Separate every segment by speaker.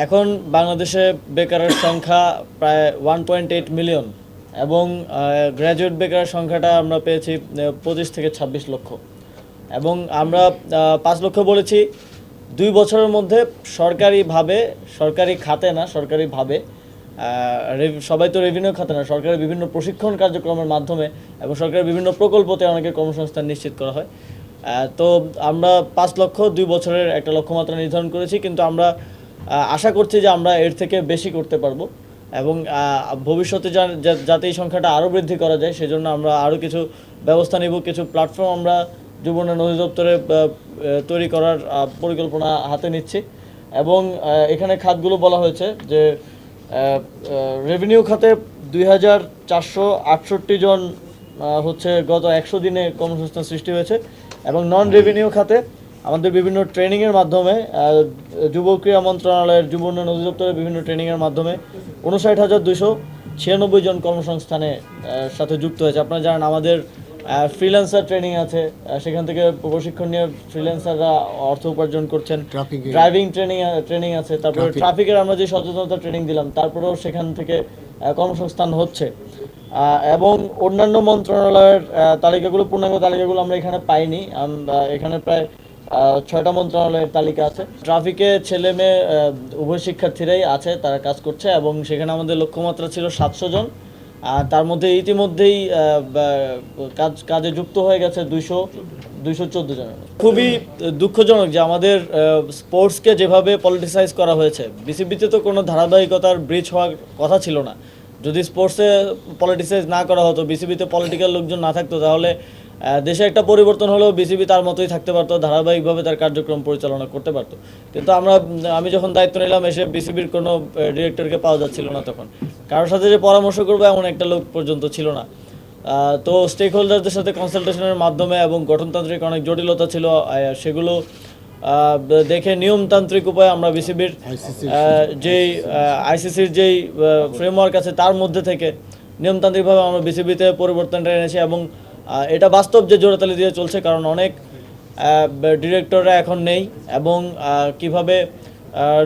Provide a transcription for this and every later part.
Speaker 1: এখন বাংলাদেশে বেকারের সংখ্যা প্রায় 1.8 মিলিয়ন এবং গ্র্যাজুয়েট বেকারের সংখ্যাটা আমরা পেয়েছি 25 থেকে 26 লক্ষ এবং আমরা 5 লক্ষ বলেছি 2 বছরের মধ্যে সরকারিভাবে, সরকারি খাতে না, সরকারিভাবে সবাই তো রেভিনিউ খাতে না, সরকারের বিভিন্ন প্রশিক্ষণ কার্যক্রমের মাধ্যমে এবং সরকারের বিভিন্ন প্রকল্পতে অনেকের কর্মসংস্থান নিশ্চিত করা হয়। তো আমরা 5 লক্ষ 2 বছরের একটা লক্ষ্যমাত্রা নির্ধারণ করেছি, কিন্তু আমরা আশা করছি যে আমরা এর থেকে বেশি করতে পারবো এবং ভবিষ্যতে যাতে এই সংখ্যাটা আরও বৃদ্ধি করা যায় সেজন্য আমরা আরও কিছু ব্যবস্থা নেব। কিছু প্ল্যাটফর্ম আমরা যুব উন্নয়ন অধিদপ্তরে তৈরি করার পরিকল্পনা হাতে নিচ্ছি এবং এখানে খাতগুলো বলা হয়েছে যে রেভিনিউ খাতে 2468 জন হচ্ছে গত 100 দিনে কর্মসংস্থান সৃষ্টি হয়েছে এবং নন রেভিনিউ খাতে আমাদের বিভিন্ন ট্রেনিংয়ের মাধ্যমে যুব ক্রীড়া মন্ত্রণালয়ের যুব উন্নয়ন অধিদপ্তরের বিভিন্ন ট্রেনিংয়ের মাধ্যমে 59,296 জন কর্মসংস্থানে সাথে যুক্ত হয়েছে। আপনারা জানেন আমাদের ফ্রিল্যান্সার ট্রেনিং আছে, সেখান থেকে প্রশিক্ষণ নিয়ে ফ্রিল্যান্সাররা অর্থ উপার্জন করছেন। ড্রাইভিং ট্রেনিং আছে, তারপরে ট্রাফিকের আমরা যে সচেতনতা ট্রেনিং দিলাম তারপরেও সেখান থেকে কর্মসংস্থান হচ্ছে এবং অন্যান্য মন্ত্রণালয়ের তালিকাগুলো, পূর্ণাঙ্গ তালিকাগুলো আমরা এখানে পাইনি। এখানে প্রায় 6টা মন্ত্রণালয়ের তালিকা আছে। ট্রাফিকে ছেলে মেয়ে উভয় শিক্ষার্থীরাই আছে, তারা কাজ করছে এবং সেখানে আমাদের লক্ষ্যমাত্রা ছিল 700 জন। তার মধ্যে ইতিমধ্যেই কাজে যুক্ত হয়ে গেছে 214 জনের। খুবই দুঃখজনক যে আমাদের স্পোর্টসকে যেভাবে পলিটিসাইজ করা হয়েছে। বিসিবিতে তো কোনো ধারাবাহিকতার ব্রিজ হওয়ার কথা ছিল না। যদি স্পোর্টসে পলিটিসাইজ না করা হতো, বিসিবিতে পলিটিক্যাল লোকজন না থাকতো, তাহলে দেশে একটা পরিবর্তন হলেও বিসিবি তার মতোই থাকতে পারতো, ধারাবাহিকভাবে তার কার্যক্রম পরিচালনা করতে পারতো। কিন্তু আমি যখন দায়িত্ব নিলাম এসে বিসিবির কোনো ডিরেক্টরকে পাওয়া যাচ্ছিল না, তখন কারোর সাথে যে পরামর্শ করবো এমন একটা লোক পর্যন্ত ছিল না। তো স্টেক হোল্ডারদের সাথে কনসালটেশনের মাধ্যমে এবং গঠনতান্ত্রিক অনেক জটিলতা ছিল, সেগুলো দেখে নিয়মতান্ত্রিক উপায়ে আমরা বিসিবির যেই আইসিসির যেই ফ্রেমওয়ার্ক আছে তার মধ্যে থেকে নিয়মতান্ত্রিকভাবে আমরা বিসিবিতে পরিবর্তনটা এনেছি এবং এটা বাস্তব যে জোড়াতালি দিয়ে চলছে, কারণ অনেক ডিরেক্টররা এখন নেই এবং কিভাবে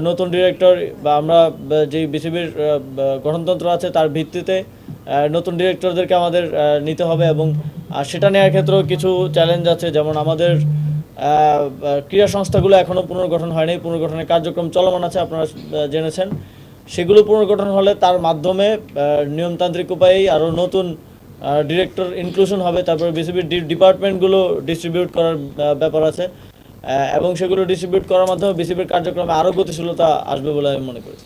Speaker 1: নতুন ডিরেক্টর বা আমরা যেই বিসিবির গঠনতন্ত্র আছে তার ভিত্তিতে নতুন ডিরেক্টরদেরকে আমাদের নিতে হবে এবং সেটা নেওয়ার ক্ষেত্রেও কিছু চ্যালেঞ্জ আছে। যেমন আমাদের ক্রীড়া সংস্থাগুলো এখনও পুনর্গঠন হয়নি, পুনর্গঠনের কার্যক্রম চলমান আছে, আপনারা জেনেছেন। সেগুলো পুনর্গঠন হলে তার মাধ্যমে নিয়মতান্ত্রিক উপায়েই আরও নতুন ডিরেক্টর ইনক্লুশন হবে। তারপরে বিসিবির ডিপার্টমেন্টগুলো ডিস্ট্রিবিউট করার ব্যাপার আছে এবং সেগুলো ডিস্ট্রিবিউট করার মাধ্যমে বিসিবির কার্যক্রমে আরও গতিশীলতা আসবে বলে আমি মনে করি।